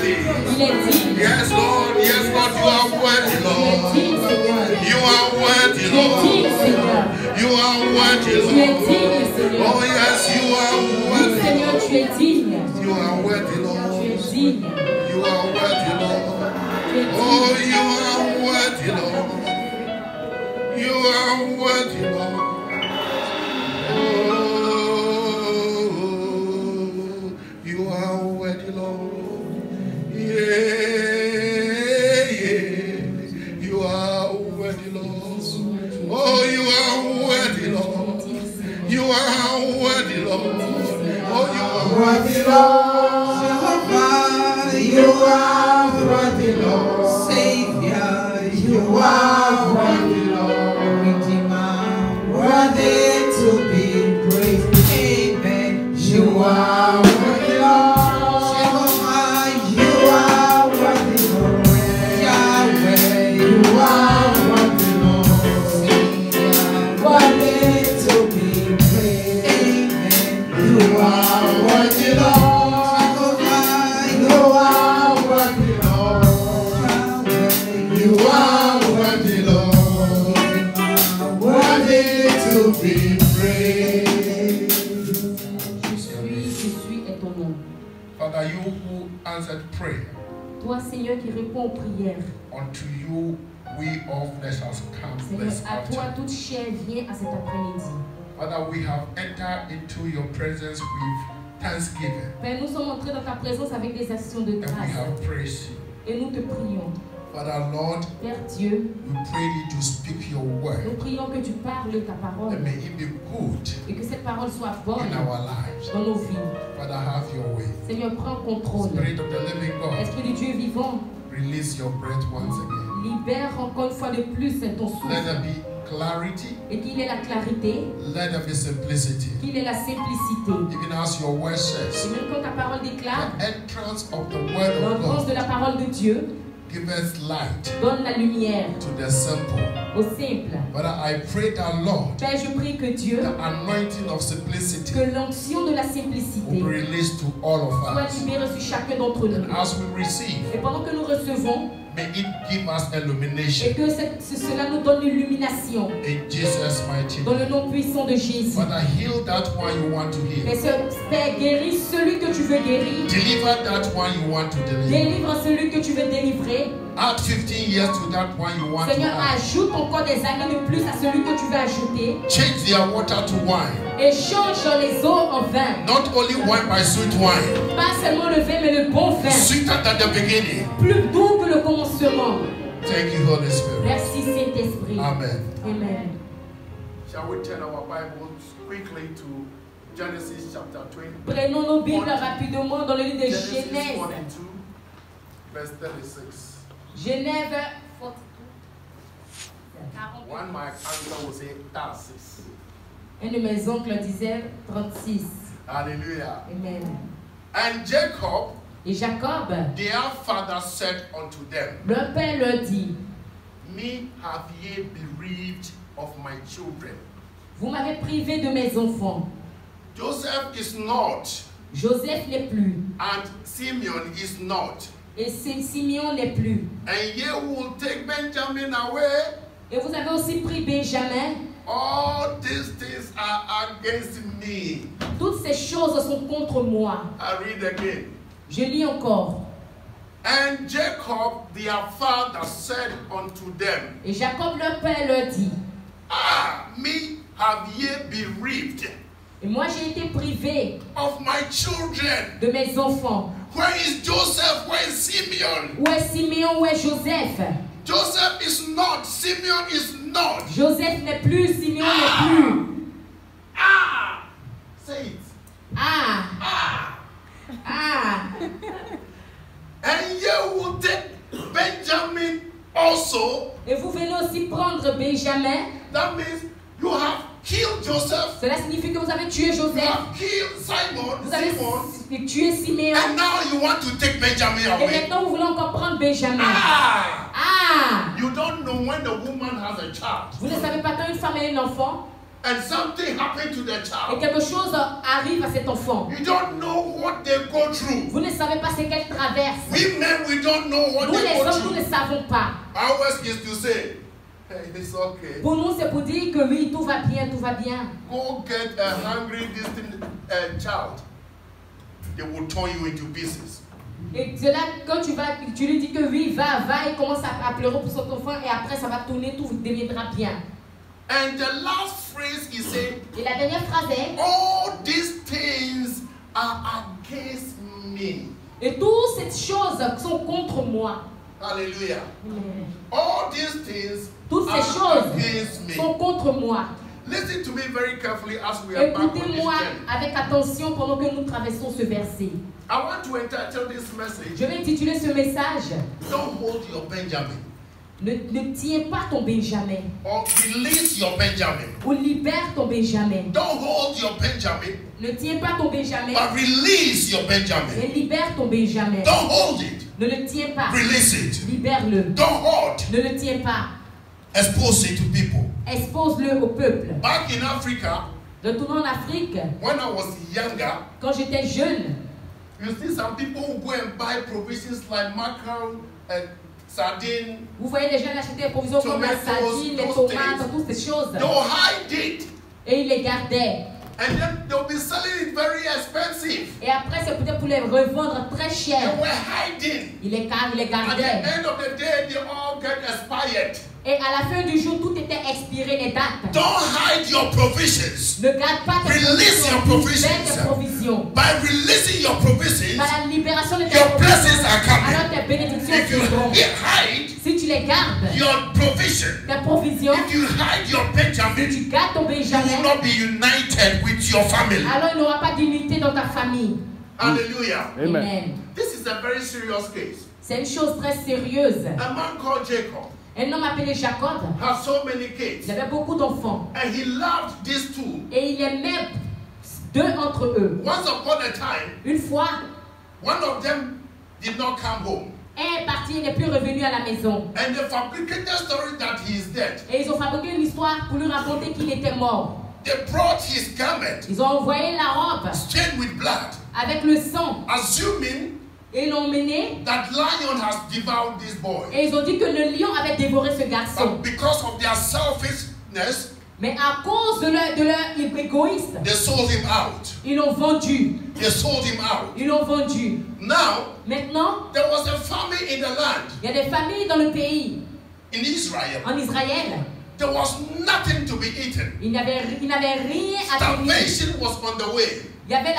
worthy. Yes, Lord. Yes, Lord. You are worthy, Lord. You are worthy, Lord. You are worthy, Lord. Oh, yes, you are worthy, Lord. You are worthy, Lord. You are worthy, Lord. Oh, you are worthy, Lord. You are worthy, Lord. Oh, you are worthy, Lord. Yeah, you are worthy, Lord. Oh, you are worthy, Lord. You are worthy, Lord. Oh, you are worthy, Lord. You are worthy, Lord. Savior, you are worthy, Lord. Redeemer, worthy to be praised. Amen. You are worthy, Lord. Jehovah, you are worthy, Lord. Yahweh, you are worthy, Lord. Savior, worthy to be praised. Amen. You are worthy, Lord. You are worthy, Lord. Worthy to be praised. Je suis est ton nom. Father, you who answered prayer, Toi, Seigneur, qui réponds aux prières. unto you we all flesh has come Seigneur, this à toi, afternoon. toute chair vient à cet après-midi. Father, we have entered into your presence with thanksgiving, Père, nous sommes entrés dans ta présence avec des actions de and we grâce. have praised you. Et nous te prions. Father, Lord, Père Dieu, we pray thee to speak your nous word, prions que tu parles ta parole. and may it be good Et que cette parole soit bonne in our lives. dans nos vies. Father, have your way. Seigneur, prends contrôle. Spirit of the living God, Esprit du Dieu vivant, release your breath once again. libère encore une fois de plus ton Let souffle. there be clarity, Et qu'il ait la clarté, let there be simplicity. qu'il ait la simplicité. Even as your word Et says, même quand ta parole déclare, the entrance of the word of l'entrance de God la parole de Dieu give us light donne la lumière to the simple. au simple. But I pray that, Lord, Père, je prie que Dieu, the anointing of simplicity que l'onction de la will simplicité be released to all of soit us. libérée sur chacun d'entre nous. And as we receive, Et pendant que nous recevons, may it give us et illumination. que cela nous donne l'illumination. In Jesus' mighty Dans le name. nom puissant de Jésus. Father, heal that one you want to heal. Père, guéris celui que tu veux guérir. Deliver that one you want to deliver. Délivre celui que tu veux délivrer. Add 15 years to that one you want to Seigneur, add. ajoute encore des années de plus à celui que tu veux ajouter. Change their water to wine. Et change les eaux en vin. Not only wine, but sweet wine. Pas seulement le vin, mais le bon vin. Sweeter than the beginning. Plus doux que le commencement. Thank you, Holy Spirit. Merci Saint-Esprit. Amen. Amen. Shall we turn our Bibles quickly to Genesis chapter 20? Prenons nos Bibles rapidement dans le livre de Genesis Genèse. 42, verse 36. Genèse 42. One my uncle will say 36. Un de mes oncles disait 36. Hallelujah. Amen. And Jacob, Et Jacob, their father, said unto them, leur père leur dit, Me have ye bereaved of my children. vous m'avez privé de mes enfants. Joseph is not, Joseph n'est plus. and Simeon is not. Et Simeon n'est plus. And ye will take Benjamin away. Et vous avez aussi pris Benjamin. All these things are against me. Toutes ces choses sont contre moi. I read again. Je lis encore. And Jacob their father said unto them, Et Jacob leur père leur dit, Ah, me have ye bereaved et moi j'ai été privé of my children. de mes enfants. Where is Joseph? Where is Simeon? Où est Simeon? Où est Joseph? Joseph is not. Simeon is not. Joseph n'est plus, Simeon n'est plus. Ah! Say it. Ah! Ah! Ah! And ye will take Benjamin also. Et vous venez aussi prendre Benjamin. That means you have killed Joseph. Cela signifie que vous avez tué You Joseph. have killed Simon. Vous avez tué Simeon. And now you want to take Benjamin Et away. maintenant vous voulez encore prendre Benjamin. Ah! Ah! You don't know when the woman has a child. Vous ne savez pas quand une femme a un enfant. and something happened to the et child, quelque chose arrive à cet enfant, you don't know what they go through. vous ne savez pas ce qu'elle traverse. We men, we don't know what Nous they les go hommes, nous ne through. savons pas. I always used to say, hey, it's okay. Pour nous, c'est pour dire que oui, tout va bien, tout va bien. Go get a hungry, distant child. They will turn you into pieces. Et c'est là, quand tu lui dis que oui, va, il commence à pleurer pour son enfant et après ça va tourner, tout deviendra bien. And the last phrase he said, Et la dernière phrase est, all these things are against me. et toutes ces choses sont contre moi. Hallelujah. All these things Toutes ces are choses against me. sont contre moi. Listen to me very carefully as we are back on this Écoutez-moi journey. avec attention pendant que nous traversons ce verset. I want to entitle this message, Je vais intituler ce message, Don't Hold Your Benjamin, ne tiens pas ton Benjamin, or Release Your Benjamin. ou libère ton Benjamin. Don't hold your Benjamin, Ne tiens pas ton Benjamin, but release your Benjamin. et libère ton Benjamin. Don't hold it, Ne le tiens pas, release it. libère-le. Don't hold, Ne le tiens pas, expose it to people. expose-le au peuple. Back in Africa, Retournons en Afrique, when I was younger, quand j'étais jeune, you see some people who go and buy provisions like mackerel and sardine. vous voyez les jeunes acheter des provisions comme la Tomatoes, sardine, les those tomates, things. toutes ces choses. They'll hide it, Et ils les gardaient. and then they'll be selling it very expensive. Et après, c'est peut-être pour les revendre très They cher. were hiding. Ils les At the gardaient. end of the day, they all get expired. Et à la fin du jour, tout était expiré, les dates. Don't hide your provisions. Ne garde pas tes Release your provisions. provisions. Libère tes provisions. By releasing your provisions, Par la libération de tes your blessings provisions, are coming. alors tes bénédictions If you viendront. hide Si tu les gardes, your provision, tes provisions, if you hide your si Benjamin, tu gardes ton you will Benjamin, not be united with your family. alors il n'y aura pas d'unité dans ta famille. Hallelujah. Amen. This is a very serious case. C'est une chose très sérieuse. A man called Jacob Un homme appelé Jacob, had so many kids, il avait beaucoup d'enfants. and he loved these two. Et il aimait deux entre eux. Once upon a time, Une fois, one of them did not come home, un est parti, il n'est plus revenu à la maison. and they fabricated a story that he is dead. Et ils ont fabriqué une histoire pour lui raconter qu'il était mort. They brought his garment Ils ont envoyé la robe stained with blood, avec le sang. assuming Et ils l'ont emmené. that lion has devoured this boy. Et ils ont dit que le lion avait dévoré ce garçon. But because of their selfishness, Mais à cause de leur égoïsme, they sold him out. ils l'ont vendu. They sold him out. Ils l'ont vendu. Now, Maintenant, there was a famine in the land, il y a des familles dans le pays, in Israel. en Israël. There was nothing to be eaten. Il n'avait rien à tenir. Starvation was on the way. Il y avait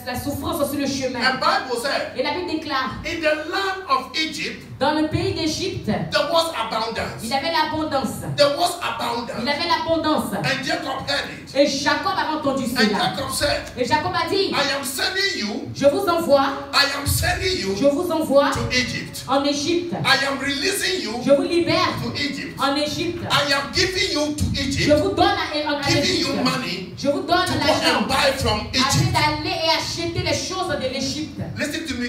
la souffrance sur le chemin. And Bible said, Et la Bible déclare, in the land of Egypt, dans le pays d'Égypte, there was abundance. il avait l'abondance. There was Il abundance. avait l'abondance. And Jacob heard it. Et Jacob a entendu And cela. Jacob said, Et Jacob a dit, I am sending you, je vous envoie, I am sending you je vous envoie to Egypt. en Égypte. I am releasing you Je vous libère to Egypt. en Égypte. I am giving you to Je Egypt, vous donne en giving Égypte. you money Je vous donne to go l'argent and buy from afin Egypt. d'aller et acheter les choses de l'Égypte. Listen to me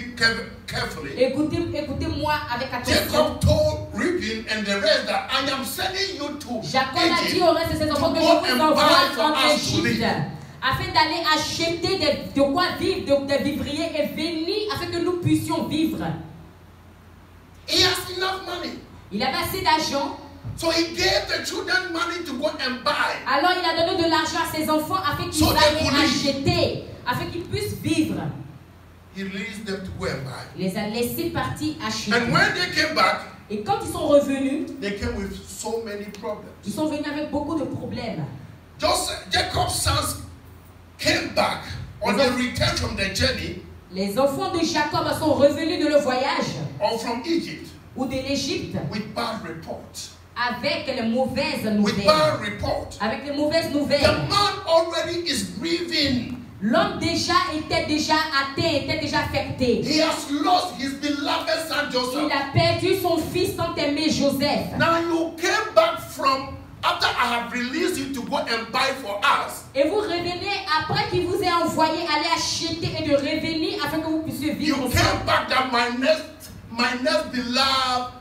carefully. Écoutez-moi avec attention. Jacob told Reuben and the rest that I am sending you to Jacob a dit Egypt au reste de ses enfants que je go vous and envoie buy for en us to Égypte live. afin d'aller acheter de quoi vivre, des vivriers et venir afin que nous puissions vivre. He has enough money. Il avait assez d'argent, So he gave the children money to go and buy. alors il a donné de l'argent à ses enfants afin qu'ils So they aillent could live. acheter, afin qu'ils puissent vivre. He released them to go and buy. Il les a laissés partir acheter. And when they came back, Et quand ils sont revenus, they came with so many problems. ils sont venus avec beaucoup de problèmes. Jacob's sons came back on the return from the journey Les enfants de Jacob sont revenus de le voyage or from Egypt ou de l'Égypte with bad reports. avec les mauvaises With nouvelles. bad reports. Avec les mauvaises The nouvelles. man already is grieving. L'homme était déjà atteint, était déjà affecté. He has lost his beloved son Il Joseph. a perdu son fils tant aimé Joseph. Now you came back from after I have released you to go and buy for us. Et vous revenez après qu'il vous ait envoyé aller acheter et de revenir afin que vous puissiez You vivre came ensemble. back that my next beloved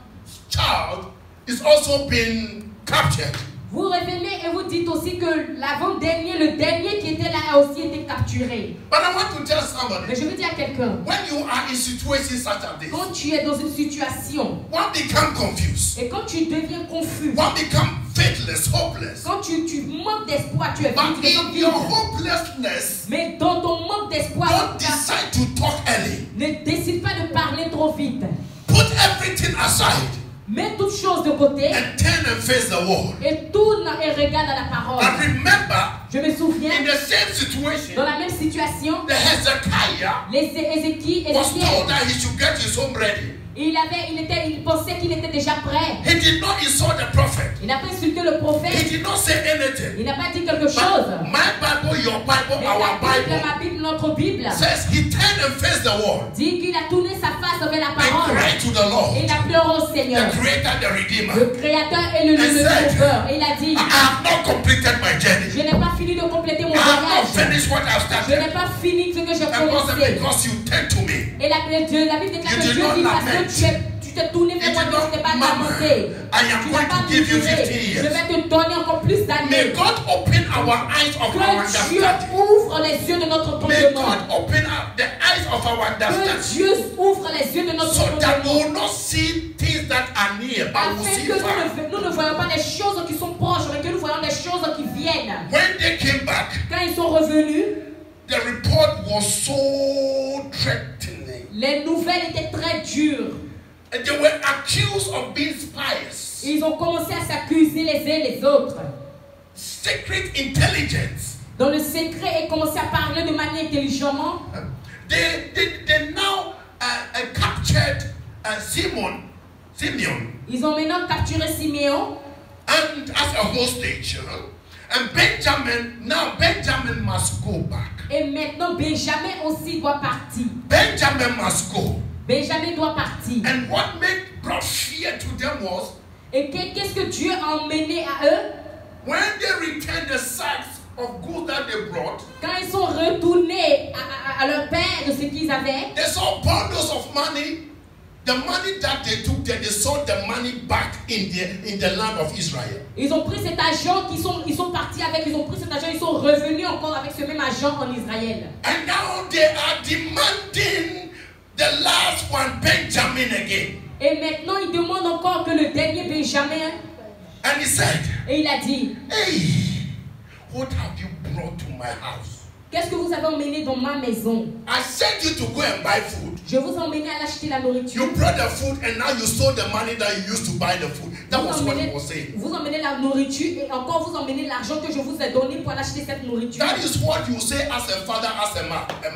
child is also been captured. Vous revenez et vous dites aussi que l'avant-dernier, le dernier qui était là a aussi été capturé. But I want to tell somebody, Mais je veux dire à quelqu'un, when you are in situations such as this, quand tu es dans une situation one become confused, et quand tu deviens confus, one become faithless, hopeless. quand tu manques d'espoir, tu es But vide, tu in es your vide. hopelessness, Mais dans ton manque d'espoir, don't decide to talk early. ne décide pas de parler trop vite. Put everything aside Mets toutes choses de côté and turn and face the world. et tourne et regarde à la parole. And remember, Je me souviens, in the same dans situation, la même situation, the Hezekiah les Ézéchiel et was Ézéchiel, told that he should get his home ready. il pensait qu'il était déjà prêt. He did not insult the prophet. Il n'a pas insulté le He prophète. did not say anything. Il n'a pas dit quelque chose. But my Bible, your Bible, Mais our Bible ma Bible, notre Bible, says he turned and faced the world dit qu'il a tourné sa face vers la and parole. cried to the Lord, Et il a pleuré au the Seigneur, Creator, the Redeemer. le Créateur et le Sauveur. Et il a dit, I have not completed my journey. je n'ai pas fini de compléter mon I have not voyage. finished what I've Je n'ai started. pas fini ce que j'ai And commencé. because you turned to me, Et la Bible déclare You que did Dieu not dit parce lament. que tu t'es tourné vers You moi, did tu not t'es pas murmur. lamenté. I am Tu going n'as pas to give you murmuré. 50 Je years. vais te donner encore plus May d'années. God open our eyes of our Que Dieu understanding. ouvre les yeux de notre May entendement. God open up the eyes of our Que understanding Dieu ouvre les yeux de notre so that we entendement. will not see things that are near, but we Afin see que far. nous ne voyons pas des choses qui sont proches, mais que nous voyons des choses qui viennent. When they came back, Quand ils sont revenus, the report was so threatening. les nouvelles étaient très dures. And they were accused of being spies, Ils ont commencé à s'accuser les uns les autres. secret intelligence. Dans le secret, ils commençaient à parler de manière intelligemment. They now captured Simeon, Ils ont maintenant capturé Siméon and as a hostage. And Benjamin must go back. et maintenant Benjamin aussi doit partir. Benjamin must go. Benjamin doit partir. And what brought fear to them was Et qu'est-ce que Dieu a emmené à eux? when they returned the sacks of goods that they brought, Quand ils sont retournés à leur père de ce qu'ils avaient, they saw bundles of money. The money that they took there, they sold the money back in the land of Israel. ils ont pris cet argent ils sont partis avec, ils ont pris cet argent, ils sont revenus encore avec ce même argent en Israël. And now they are demanding the last one, Benjamin, again. Et maintenant, ils demandent encore que le dernier Benjamin, And he said, et il a dit, hey, what have you brought to my house? qu'est-ce que vous avez emmené dans ma maison? I sent you to go and buy food. Je vous ai emmené à acheter la nourriture. You brought the food and now you sold the money that you used to buy the food. That was what he was saying. Vous emmenez la nourriture et encore vous emmenez l'argent que je vous ai donné pour acheter cette nourriture. That is what you say as a father, as a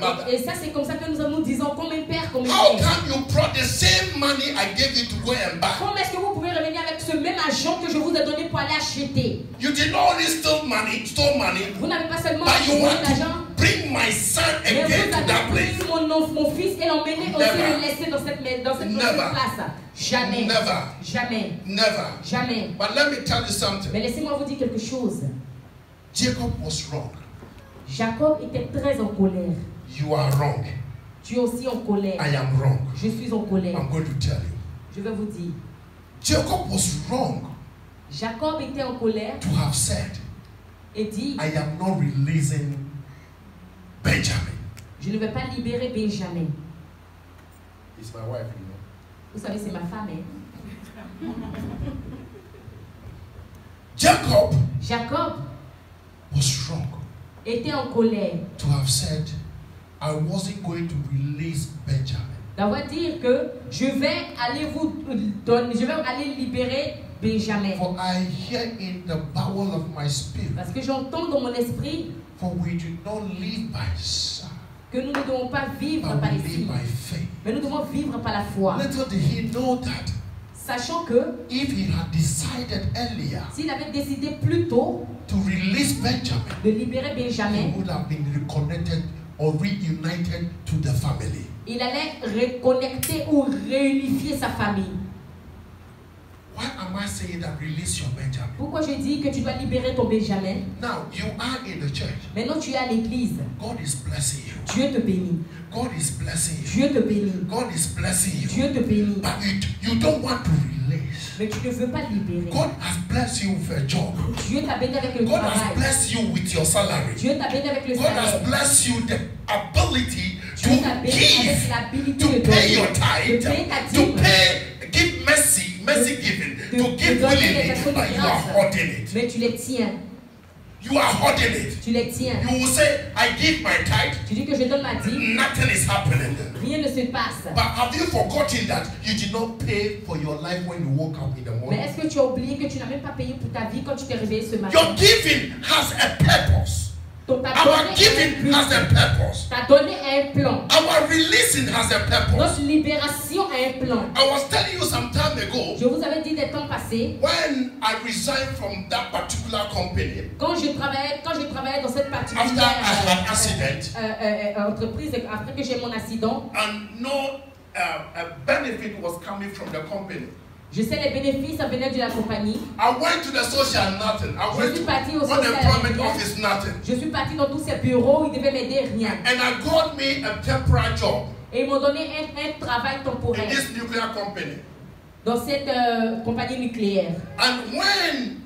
mother. Et ça, c'est comme ça que nous disons comme un père, comme une How mère. come you brought the same money I gave you to go and buy? Comment est-ce que vous pouvez revenir avec ce même argent que je vous ai donné pour aller acheter? You did not only steal money, Vous n'avez pas seulement but you volé want l'argent, to bring my son mais again vous to that avez pris place. mon fils et l'emmener aussi Never. le laisser dans cette Never. place. Jamais. Never. Jamais. Never. Jamais. But let me tell you something. Mais laissez-moi vous dire quelque chose. Jacob was wrong. Jacob était très en colère. You are wrong. Tu es aussi en colère. I am wrong. Je suis en colère. I'm going to tell you. Je vais vous dire. Jacob was wrong Jacob était en colère to have said, et dit, I am not releasing Benjamin. je ne vais pas libérer Benjamin. He's my wife, you know. Vous savez, c'est ma femme. Hein? Jacob was wrong était en colère to have said, I wasn't going to release Benjamin. d'avoir dit que je vais aller vous donner, je vais aller libérer Benjamin. For I hear in the bowel of my spirit, Parce que j'entends dans mon esprit for we do not live by sight, que nous ne devons pas vivre but par we l'esprit, live by faith. mais nous devons vivre par la foi. Little did he know that Sachant que if he had decided earlier s'il avait décidé plus tôt to release Benjamin, de libérer he Benjamin, would have been reconnected or reunited to the family. il allait reconnecter ou réunifier sa famille. Why am am I saying that release your Benjamin? Pourquoi je dis que tu dois libérer ton Benjamin? Now you are in the church. Maintenant tu es à l'église. God is blessing you. Dieu te bénit. God is blessing you. Dieu te bénit. God is blessing you. Dieu te bénit. But you don't want to release. Mais tu ne veux pas libérer. God has blessed you with a job. Dieu t'a béni avec le God travail. has blessed you with your salary. Dieu t'a béni avec le God has salaire. blessed you the ability Dieu t'a béni avec to l'habilité give, de to pay your donner, tithe, de payer ta to dîme, give mercy giving, de to give donner willingly, les actions de but you are grâce. holding it. Mais tu les tiens. You are holding it. Tu les tiens. You will say, I give my tithe, Tu dis que je donne ma dîme. nothing is happening. Rien ne se passe. But have you forgotten that you did not pay for your life when you woke up in the Mais morning? est-ce que tu as oublié que tu n'as même pas payé pour ta vie quand tu t'es réveillé ce matin? Your giving has a purpose. Donc, t'as Our donné giving has a purpose. T'as donné un plan. Our releasing has a purpose. Notre libération a un plan. I was telling you some time ago, Je vous avais dit des temps passés, when I resigned from that particular company, quand je travaillais dans cette after I had accident, entreprise, après que j'ai mon accident, and no benefit was coming from the company. je sais les bénéfices venaient de la compagnie. I went to the social nothing. I went Je suis to parti au social unemployment rien. office nothing. Je suis parti dans tous ces bureaux, ils devaient m'aider, rien. And I got me a temporary job Et ils m'ont donné un travail in temporaire this nuclear company. dans cette compagnie nucléaire. And when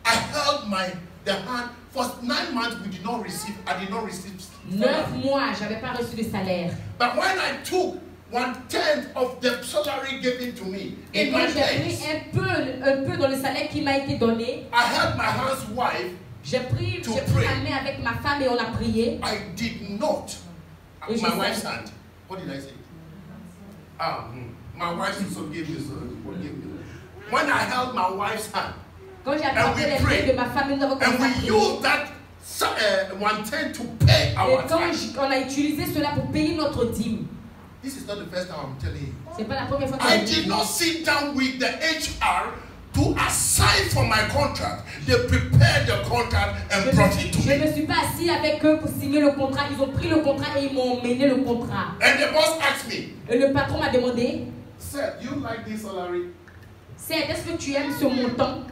I held the hand for 9 months, I did not receive 9 mois, je n'avais pas reçu de salaire. But when I took 1/10 of the salary given to me Et in quand my j'ai pris days, un peu dans le salaire qui m'a été donné, I held my housewife. j'ai pris To ma pray. main avec ma femme et on a prié. I did not. Et My je wife's sais. hand. What did I say? My wife forgive me. Forgive me. When I held my wife's hand, Quand j'ai And attrapé we les pray. mains de ma femme, nous avons and commencé à we prier. used that 1/10 to pay Et our quand tithe. on a utilisé cela pour payer notre dîme, This is not the first time I'm telling you. c'est pas la première fois que I je did dis. not sit down with the HR to assign for my contract. They prepared the contract and brought it to Je me. ne suis pas assis avec eux pour signer le contrat. Ils ont pris le contrat et ils m'ont mené le contrat. And the boss asked me, Et le patron m'a demandé, Sir, do you like this salary? c'est est-ce que tu aimes ce montant?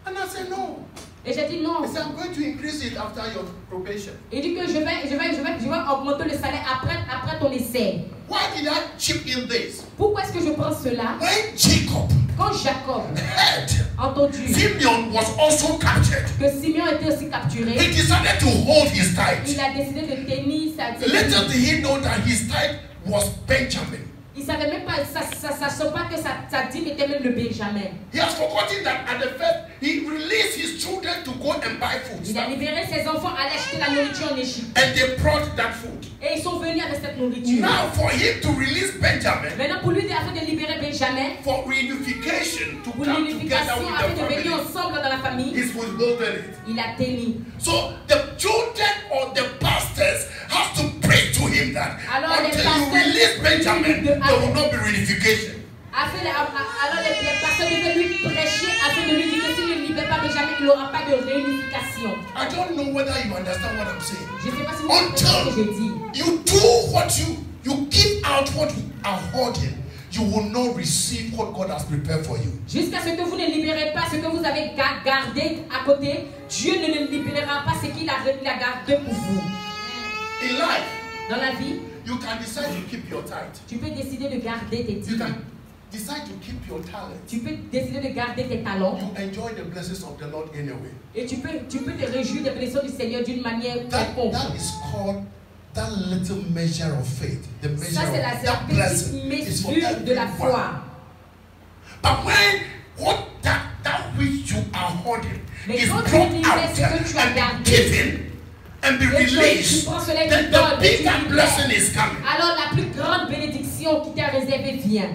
And I said, no. Et j'ai dit non. He said, I'm going to increase it after your probation. Il dit que je vais augmenter le salaire après ton essai. Why did I chip in this? Pourquoi est-ce que je prends cela? When Jacob Quand Jacob heard a entendu Simeon was also captured, que Simeon était aussi capturé, he decided to hold his il tithe. a décidé de tenir sa Little did he know that his tithe was Benjamin. Il ne savait même pas, ça sent pas que sa dîme était même le Benjamin. He has forgotten that at the first, he released his children to go and buy food. Il a libéré ses enfants à aller acheter la nourriture en Égypte. And they brought that food. Et ils sont venus avec cette nourriture. Now, for him to release Benjamin, Maintenant, pour lui, afin de libérer Benjamin, for reunification, to pour come together l'unification, with afin the de venir family, ensemble dans la famille, he's withholding it. il a tenu. So the children or the pastors have to pray to him that Alors, les until you pasteurs release Benjamin, de- there will not be reunification. Alors, les personnes devaient lui prêcher afin de lui dire que s'il ne libère pas Benjamin, il n'aura pas de réunification. I don't know whether you understand what I'm saying. Je ne sais pas si vous comprenez ce que je dis. You do what you give out what you are holding, you will not receive what God has prepared for you. Jusqu'à ce que vous ne libérez pas ce que vous avez gardé à côté, Dieu ne libérera pas ce qu'il a gardé pour vous. In life, Dans la vie, you can decide to keep your tithe. tu peux décider de garder tes You dîmes. can decide to keep your talent. Tu peux décider de garder tes talents. You enjoy the blessings of the Lord anyway. Et tu peux te réjouir des blessures du Seigneur d'une manière quelconque. That is called that little measure of faith. The measure Ça, c'est la of that blessing is for mesure de la everyone. foi. But when that which you are holding Mais is quand tu brought libères out ce que tu as and gardé, given and be et tu released, prends cela et then tu the donnes, et tu bigger libères, blessing is coming. alors la plus grande bénédiction qui t'est réservée vient.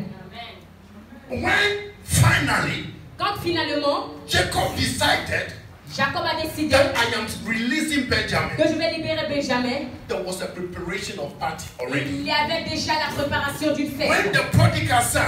When finally Quand finalement, Jacob decided Jacob a décidé that I am releasing Benjamin, que je vais libérer Benjamin, there was a preparation of party already. il y avait déjà la préparation d'une When fête. the prodigal son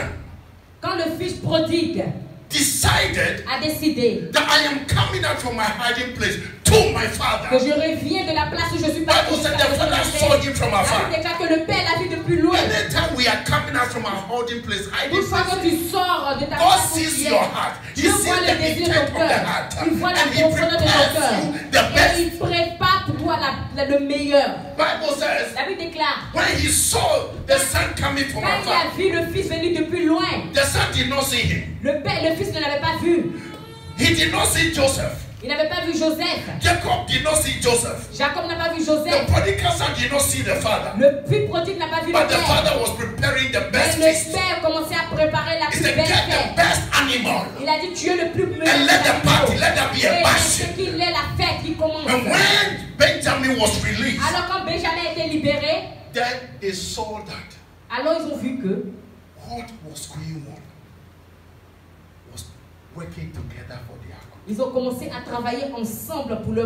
Quand le fils prodigue decided a décidé that I am coming out from my hiding place to my que father, je reviens de la place où je suis parti, Bible said the father saw him from afar. déjà que le père l'a vu de plus loin. Anytime we are coming coming out from our holding place, hiding Une fois que place, tu sors de ta God place où sees tu es, your heart. He Dieu sees voit the le désir de intent ton of the cœur. heart. Il voit la And He profondeur de ton prepares cœur. you the Et best. il prépare pour toi le meilleur. Bible says, La Bible déclare, when he saw the son coming from quand il a afar, vu le fils venir depuis loin, the son did not see him. le fils ne l'avait pas vu. He did not see Joseph. Il n'avait pas vu Joseph. Jacob did not see Joseph. Jacob n'a pas vu The Joseph. prodigal son did not see the father. Le fils prodigue n'a pas vu le But the père. father was preparing the best Mais feast. le père commençait à préparer la He plus said, belle get the fête. best animal. Il a dit, tu es le plus meilleur. And let the party, animal. let there be a Et bash. c'est qu'il est la fête qui commence. And when Benjamin was released, Alors quand Benjamin a été libéré, then they saw that alors ils ont vu que what was going on was working together for their good. ils ont commencé à travailler ensemble pour le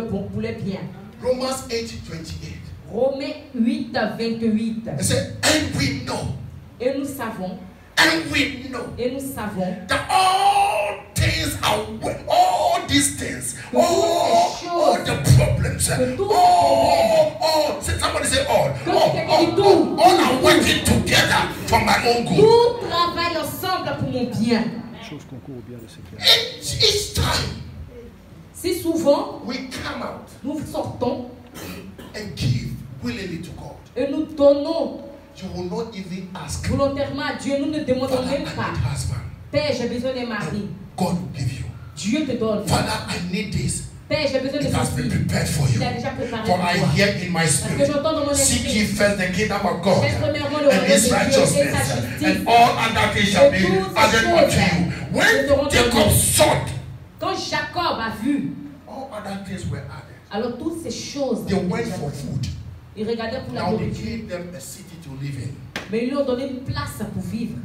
bien. Romans 8:28. Romains 8, 28. It said, and we know, Et nous savons, that all things are well, all these things, all the problems, somebody say all are working together for my own good. tout travaille ensemble pour mon bien. Each time Si souvent we come out nous sortons and give willingly to God, et nous donnons you will not even ask, volontairement à Dieu, nous ne demandons Father, même I pas. need husband. Père, j'ai besoin d'un mari. God will give you. Dieu te donne. Father, I need this. Père, j'ai besoin de It has been ceci. prepared for you. Il a déjà préparé For pour I toi. hear in my Parce que spirit, j'entends dans mon seek ye esprit. first the kingdom of God Cherche premièrement le and royaume His de Dieu et sa righteousness, justice. and all other things shall be Et toutes ces added unto choses you. seront When Jacob données. sought, Quand Jacob a vu, all other things were added. alors toutes ces choses, They went for food. ils regardaient pour la Now they nourriture. gave them a city to live in. Mais ils lui ont donné une place pour vivre.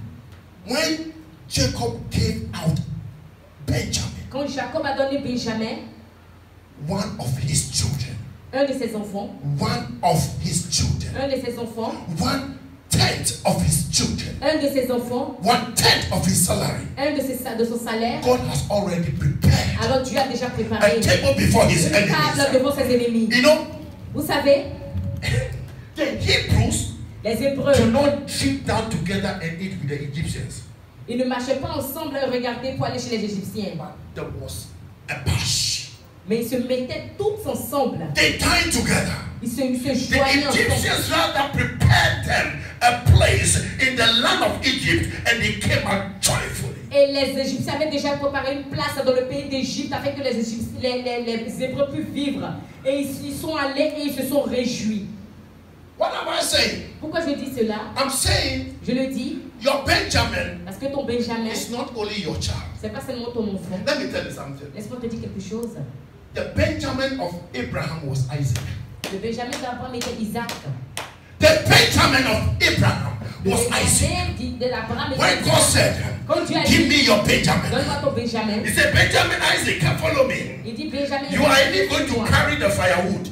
When Jacob gave out Benjamin, Quand Jacob a donné Benjamin, one of his children, un de ses enfants, 1/10 of his children, un de ses enfants, 1/10 of his salary, un de son salaire, God has already prepared alors Dieu a déjà préparé a table before his une table enemies. devant ses ennemis. You know, Vous savez, the Hebrews les do Hébreux, not sit down together and eat with the Egyptians. ils ne marchaient pas ensemble et regardaient pour aller chez les Égyptiens. But there was a bash. Mais ils se mettaient tous ensemble. They dined together. Ils se The joignaient ensemble. Egyptians rather prepared them a place in the land of Egypt and they came out joyfully. Et les Égyptiens avaient déjà préparé une place dans le pays d'Égypte afin que les Hébreux puissent vivre. Et ils sont allés et ils se sont réjouis. What am I saying? Pourquoi je dis cela? I'm saying Je le dis your Benjamin parce que ton Benjamin, is not only your child. c'est pas seulement ton enfant. Let me tell you something. Laisse-moi te dire quelque chose. The Benjamin of Abraham was Isaac. Le Benjamin d'Abraham était Isaac. The Benjamin of Abraham Le was Isaac. Benjamin d'Abraham était When God Isaac. said, Quand Dieu a give dit, me your Benjamin, donne-moi ton Benjamin, he said, Benjamin, Isaac, come follow me. il dit Benjamin, You are only going to moi. carry the firewood.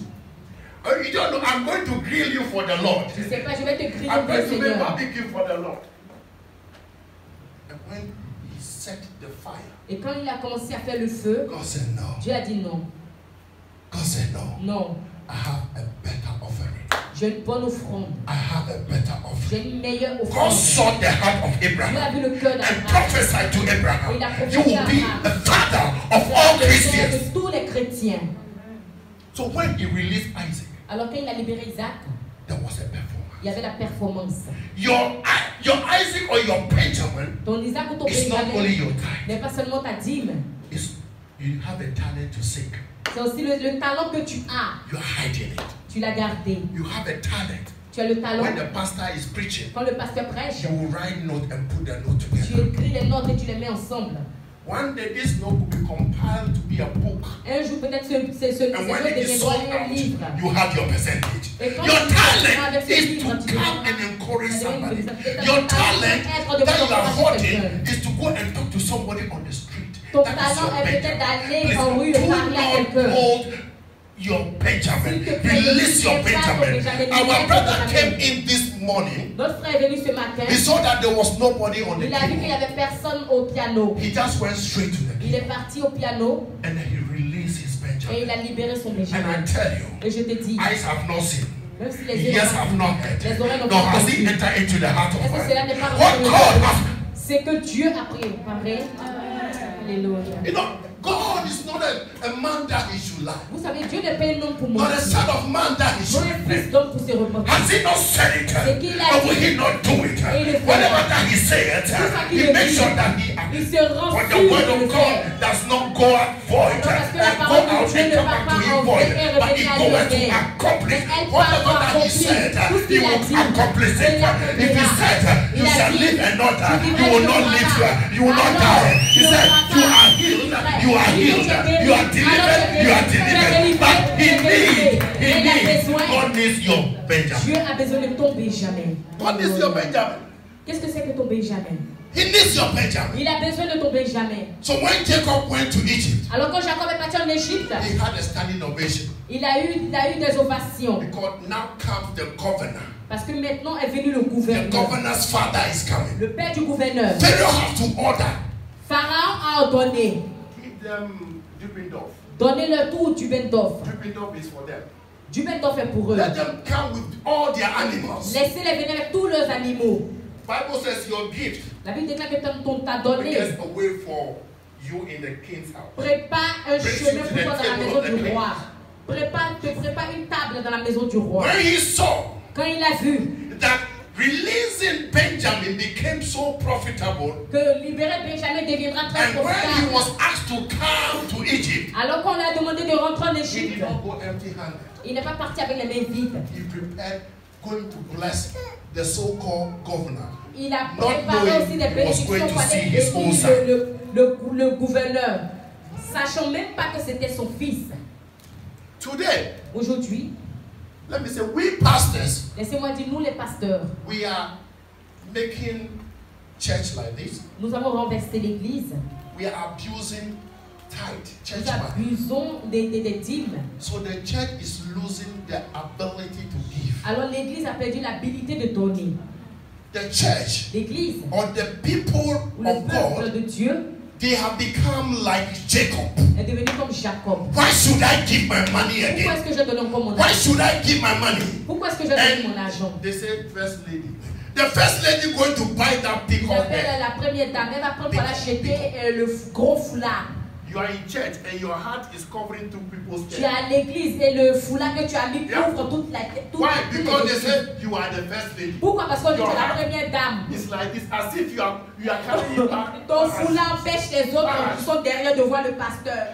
Oh, you don't know, I'm going to grill you for the Lord. Je sais pas, je vais te griller I'm pour going le to make Seigneur. barbecue for the Lord. And when he set the fire, Et quand il a commencé à faire le feu, God said, no. Dieu a dit non, God said, no. non, I have a better offering. j'ai une bonne offrande, I have a better offering. j'ai une meilleure God offrande. saw the heart of Dieu a Abraham vu le cœur and d'Abraham. prophesied to Il a Abraham, prophétisé you will à be Abraham. the father of C'est all le père Christians. de tous les chrétiens. So when he released Isaac, Alors quand il a libéré Isaac, there was a performance. il y avait la performance. Your Isaac or your Benjamin Ton Isaac ou ton is not only Benjamin your tithe. n'est pas seulement ta dîme, It's, you have a talent to sing. c'est aussi le talent que tu as. You are hiding it. Tu l'as gardé. You have a talent. Tu as le talent. When the pastor is preaching, Quand le pasteur prêche, you will write note and put the note tu together. écris les notes et tu les mets ensemble. One day this note will be compiled to be a book. Un jour, peut-être ce And when it is deviendra sold un out, livre. you have your percentage. Et quand Your tu vas talent avec ce is livre, to tu come deviendras- and encourage tu deviendras somebody. une- Your Ton talent talent est that you are d'encourager holding quelqu'un. is to go and talk to somebody on the street. Ton That is talent your est peut-être Benjamin. d'aller Please, en rue et do parler à not quelqu'un. hold your Benjamin. S'il te plaît, Release your ne laisse pas ton Benjamin. Benjamin. Our Laisse brother ton came Benjamin. in this morning. Notre frère est venu ce matin. He saw that there was nobody on the Il a vu qu'il n'y keyboard. avait personne au piano. He just went straight to the Il est keyboard parti au piano and then he released his et il Benjamin. a libéré son And I Benjamin. tell you, Et je te dis, eyes have not seen, Même si les yeux ears n'ont pas have vu, not les heard, oreilles n'ont nor pas has He entendu. entered into the heart of Est-ce que cela n'est pas man. rentré What dans le God cœur? has, C'est que Dieu a préparé. Alléluia. you know, God is not a man that He should lie, Vous savez, Dieu n'est pas un homme pour nor mentir. a son of man that He Non should un fils repent. d'homme pour se repentir. Has He not said it? C'est qu'il a Or will dit. He not do it? Et il le Whatever fera. that He said, ça qu'il He le makes dit, sure that He il se acts. rend But the sûr word de le of God faire. does not go out void Non, parce que la and go parole de out Dieu and ne come va back pas to Him en void, vain et but He revenir à goes to lui. accomplish Mais elle va whatever that He accomplir said. tout ce He qu'il a will dit. accomplish Il it. l'accomplira. If He said you Il a shall dit, live and not die, tu you vivras, will tu not ne live, mourras pas. you will not Alors, die. He tu ne said mourras you pas. are healed, you are Tu es healed, guéri. you are delivered, Alors, you are tu es delivered. délivré, But tu es délivré. He Il a needs, besoin. God needs your Benjamin. Dieu a besoin de ton Benjamin. God needs your Benjamin. Qu'est-ce que c'est que ton Benjamin? He needs your Benjamin. Il a besoin de ton Benjamin. So when Jacob went to Egypt, Alors quand Jacob est parti en Égypte, he had a standing ovation il a eu des ovations. because now comes the governor. Parce que maintenant est venu le The gouverneur. governor's father is coming. Le père du gouverneur. Pharaoh has to order. Pharaon a ordonné. Give them Dubendorf. Donnez-leur tout du Bendorf. Dubendorf is for them. Du Bendorf est pour eux. Let them come with all their animals. Laissez-les venir avec tous leurs animaux. Bible says your gift La Bible déclare que ton t'a donné. prepares a way for you in the king's house. Prépare un chemin pour toi dans la maison du roi. Prépare une table dans la maison du roi. When he saw Quand il a vu that releasing Benjamin became so profitable, que libérer Benjamin deviendra très and when he profitable. was asked to come to Egypt, Alors qu'on lui a demandé de rentrer en he Égypte, did not go empty-handed. il n'est pas parti avec les mains vides. He prepared going to bless the so-called governor. Il a Not préparé knowing aussi des he was going bénédictions to pour see aller his own son. bénir le gouverneur, sachant même pas que c'était son fils. Today, Aujourd'hui, let me say, we pastors, laissez-moi dire, nous les pasteurs, we are making church like this. nous avons renversé l'église, We are abusing tithe, church nous money. abusons des dîmes. So the church is losing the ability to give. Alors l'église a perdu l'habilité de donner. The church L'église, or the people ou le of peuple God, de Dieu, they have become like Jacob. est devenu comme Jacob. Why should I give my money Pourquoi again? est-ce que je donne encore mon Why argent? should I give my money? Pourquoi est-ce que je donne mon argent? They say first lady. The first lady going to buy that big Il of appelle hair. la première dame, elle va prendre pour l'acheter le gros foulard. You are in church and your heart is covering two people's Tu es church. à l'église et le foulard que tu as mis Yeah. couvre toute la tête. Why? Because they say you are the first lady. Pourquoi? Parce qu'on dit que Your tu es la heart première dame. is like this, as if you are carrying it back. Ton foulard empêche les autres qui sont derrière de voir le pasteur.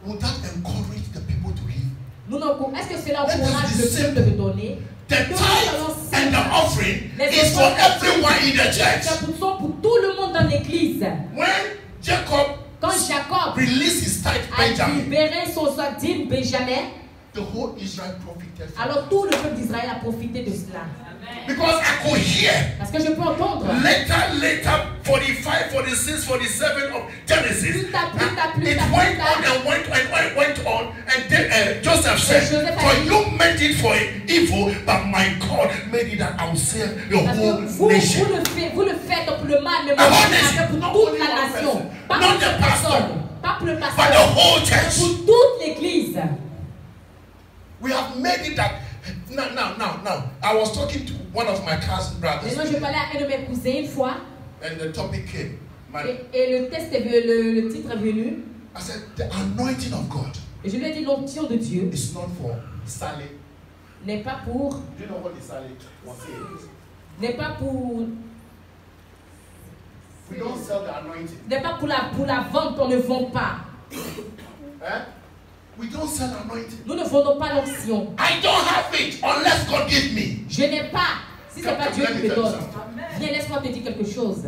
Would that encourage the people to give? Est-ce que cela That is encourage the le simple. peuple de donner? The Que nous allons tithe and the simple. offering Les is for offrandes everyone in the church. sont pour tout le monde dans l'église. When Jacob Quand Jacob released his tithe a Benjamin, libéré son dîme Benjamin, the whole Israel profited from it. alors tout le peuple d'Israël a profité de cela. Because I could hear Parce que je peux entendre. later, 45, 46, 47 of Genesis. Plus tard, It went on and went on, and then, Joseph said, Joseph "For a dit, you meant it for evil, but my God made it that I will save your Parce whole que nation." vous le faites pour le mal, mais The whole moi je nation, le fais pour not toute only la one nation. person, Pas not pour the une pastor, personne, pas pour le but the pasteur, whole mais church. pour toute l'église. We have made it that. Now. I was talking to one of my cousin brothers, Maintenant, je parlais à un de mes cousins une fois, and the topic came. et le titre est venu, I said, the anointing of God et je lui ai dit l'onction de Dieu is not for Sally. n'est pas pour, Do you know what the Sally was saying? n'est pas pour, We don't sell the anointing. n'est pas pour la vente, on ne vend pas. Eh? We don't sell anointing. Nous ne vendons pas l'onction. I don't have it unless God gives me. Je n'ai pas. Si ce n'est pas Dieu qui me donne. Viens, laisse-moi te dire quelque chose.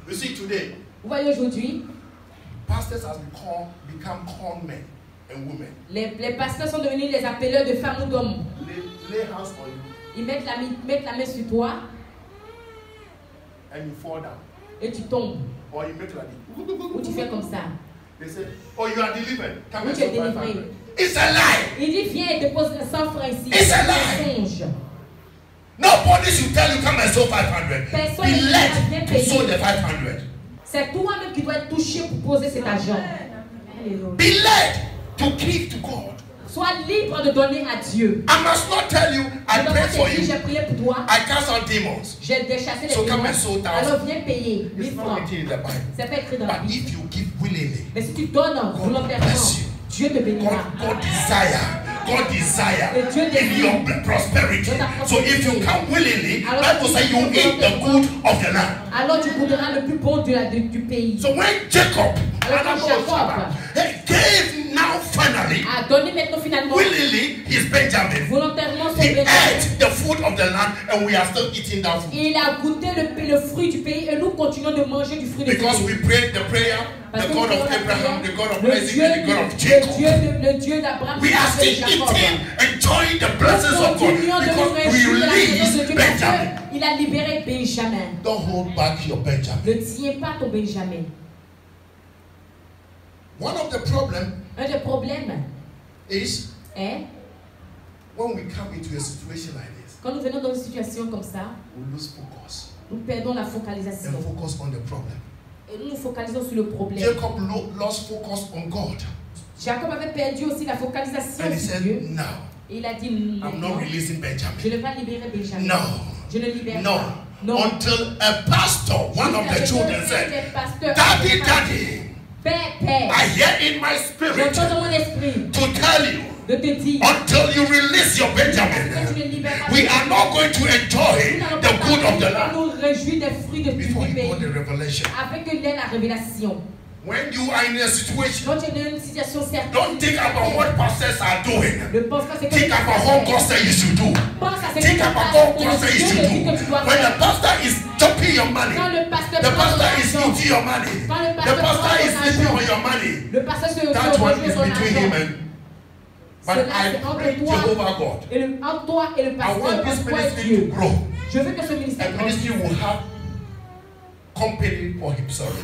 You see, today, Vous voyez aujourd'hui, pastors have become con men and women. les pasteurs sont devenus les appeleurs de femmes ou d'hommes. Lay hands on you Ils mettent la main sur toi and you fall down. et tu tombes. Or you make like Ou tu fais comme ça. They say, oh, you are delivered. Come Ou and tu es sow délivré. 500. It's a lie. Il dit viens et dépose 100 francs ici. It's a C'est lie. un mensonge. Nobody should tell you come and sow 500. Personne Be ne led t'a bien to sow payé. the 500. C'est toi-même qui dois être touché pour poser cet argent. Alléluia. Be led to give to God. Sois libre de donner à Dieu. I must not tell you, I Je dois pray pas for te dire, you. j'ai prié pour toi. I cast out demons. J'ai déchassé les So come démons. and sow thousands. Alors viens payer It's 1000 not francs. written in the Bible. C'est pas écrit dans la But Bible. if you give willingly, Mais si tu donnes volontairement, bless you. Dieu te bénira. God desire Et Dieu in désire your prosperity. de ta So if you prospérité. come willingly, Alors, Bible si says tu you eat the good of the land. Alors tu goûteras le plus bon du pays. So when Jacob Alors, Jacob gave now finally, a donné maintenant finalement willingly his Benjamin, volontairement son he Benjamin. ate the food of the land and we are still eating that food. Il a goûté le fruit du pays et nous continuons de manger du fruit du Because pays. we prayed the prayer, Parce the que God nous of prions la Abraham, prière, the God of le Isaac, Dieu, and the God of Jacob. le Dieu d'Abraham, We are d'Isaac et still Jacob. eating, enjoying the blessings of God Continuons de nous because we réjouir de la présence de release Dieu parce Benjamin. qu'il a libéré Benjamin. Don't hold back your Benjamin. Ne tiens pas ton Benjamin. One of the problems Un des problèmes is est, when we come into a situation like this, quand nous venons dans une situation comme ça, we lose focus nous perdons la and focalisation. focus on the problem. Et nous nous focalisons sur le problème. Jacob lost focus on God Jacob avait perdu aussi la focalisation and he sur said, Dieu. no, Et il a dit, I'm non, not releasing je Benjamin. ne vais pas libérer Benjamin. No, Je ne libère no. pas. Non. Until a pastor, one of the children said, Pasteur, Daddy, Daddy, Père, Père, I hear in my spirit j'entends dans mon esprit to tell you, de te dire, until you release your quand Benjamin, tu ne libères pas we are not going to enjoy the good of the land. nous réjouir des fruits du Before you pays. got the revelation, Avec que l'ait la révélation. when you are in a situation, Quand tu es dans une situation certaine, don't think about what pastors are doing. ne pense pas à ce que Think about what God said you should do. pense à ce que Think tu about dois what God said you Dieu should te dit do. que tu dois When the faire. pastor is chopping your money, Quand le pasteur the prend ton pastor is argent, eating your money, quand le the pasteur pastor prend is ton sleeping argent, on your money, le pasteur se that one rejoint is son between him argent. and. But Cela, I c'est entre pray toi Jehovah God. et entre toi et le I pasteur, want this entre toi et ministry Dieu. to grow. Je veux que ce ministère A ministry grandisse, will have company for himself.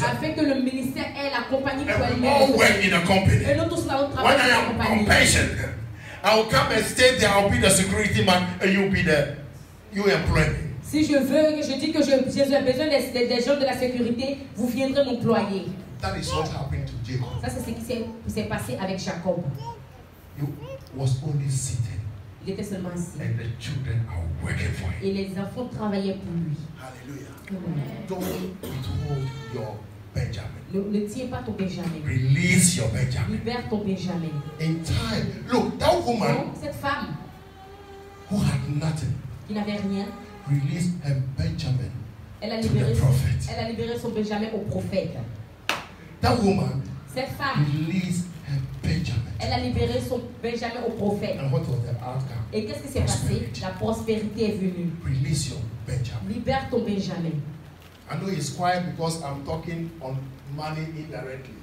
afin que le ministère ait la compagnie pour And we all elle-même. work in a company. Et nous tous allons When travailler I dans la am on compagnie. pension, I will come and stay there. I'll be the security man, and you'll be the you employ me. Si je veux, je dis que j'ai besoin des gens de la sécurité, vous viendrez m'employer. That is what happened to Jacob. Ça, c'est ce qui s'est passé avec Jacob. He was only sitting, Il était seulement assis. and the children are working for him. Et les enfants travaillaient pour lui. Hallelujah. Amen. Don't withhold your Benjamin. Ne tiens pas ton Benjamin. Release your Benjamin. Libère ton Benjamin. In time, look, that woman Donc, cette femme who had nothing qui n'avait rien, released her Benjamin elle a to libéré, the prophet. elle a libéré son Benjamin au prophète. That woman Cette femme, released her Benjamin. elle a libéré son Benjamin au prophète. And what was the outcome? Et qu'est-ce qui s'est passé? La prospérité est venue. Release your Benjamin. Libère ton Benjamin. I know it's quiet because I'm talking on money indirectly.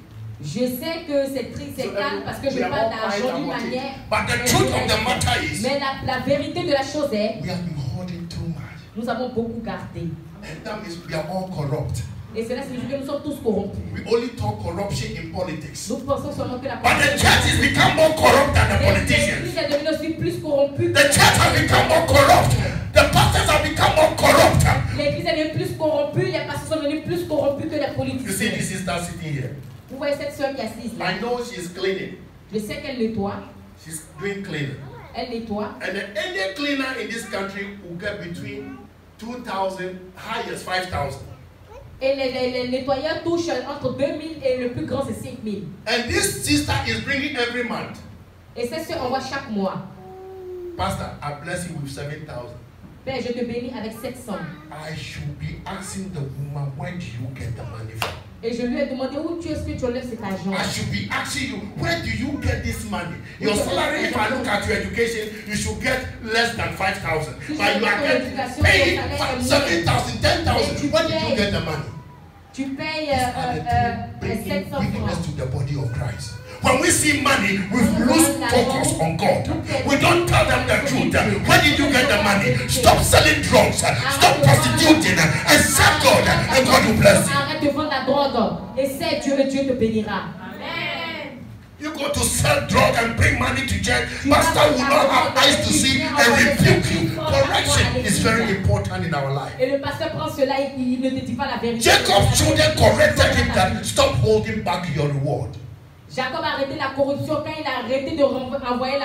Je sais que c'est triste, c'est So, calme parce que je we are parle all d'argent quiet d'une about it. manière. But the truth of the matter is, Mais la vérité de la chose est, we have been holding too much. nous avons beaucoup gardé. And that means we are all corrupt. Et cela signifie que nous sommes tous corrompus. We only talk corruption in politics. Nous pensons seulement que la But the church has become more corrupt than the politicians. L'Église est devenue aussi plus corrompue. The church has become more corrupt. The pastors have become more corrupt. L'Église est devenue plus corrompue. Les pasteurs sont devenus plus corrompus que les You see politiciens. this sister sitting here. Vous voyez cette soeur qui est assise là. I know she's cleaning. Je sais qu'elle nettoie. She's doing cleaning. Elle nettoie. And any cleaner in this country will get between 2,000, highest 5,000. Et les nettoyeurs touchent entre 2000 et le plus grand c'est 5000. And this sister is bringing every month. Et cette soeur envoie chaque mois. Pastor, I bless you with 7,000. Père, je te bénis avec 700. I should be asking the woman, where do you get the money from? Et je lui ai demandé où est-ce que tu enlèves cet argent. I should be asking you, where do you get this money? Your salary, if I look at your education, you should get less than 5,000. But you are getting paying 7,000, 10,000. Where did you get the money? Tu payes Bringing 700 wickedness francs. to the body of Christ. When we see money, we lose focus on God. We don't tell them the truth. Where did you get the money? Stop selling drugs. Stop prostituting. And serve God. And God will bless you. Arrête de vendre la drogue. Et c'est Dieu et Dieu te bénira. You go to sell drugs and bring money to church. Pastor will not have eyes to see and rebuke you. Correction is very important in our life. Et le pasteur prend cela et il ne te dit pas la vérité. Jacob's children corrected him that stop holding back your reward. Jacob a arrêté la corruption quand il a arrêté d'envoyer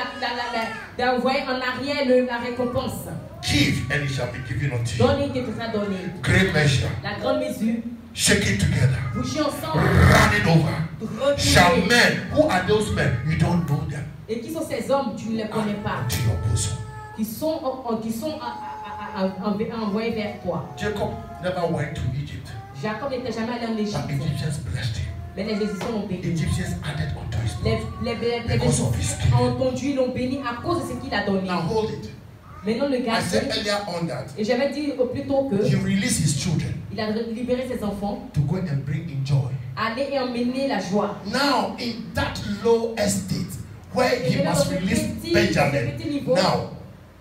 d'envoyer en arrière la récompense. Give and it shall be given unto you. Donne et il te sera donné. Great measure. La grande mesure. Shake it together. Bouchez ensemble. Run it over. Shall men, who are those men? You don't know them. Et qui sont ces hommes? Tu ne les connais pas. To your bosom. Qui sont envoyés vers toi. Jacob never went to Egypt. Jacob n'était jamais allé en But Égypte. Egyptians blessed him. Mais les Égyptiens l'ont béni. Egyptians added unto his Les name because of his Égyptiens ont entendu, l'ont béni à cause de ce qu'il a donné. Now hold it. Maintenant le I gars. said earlier on that Et j'avais dit plus tôt que he released his children il a libéré ses enfants, to go and bring in joy. aller et emmener la joie. Now in that low estate where he must release Benjamin, now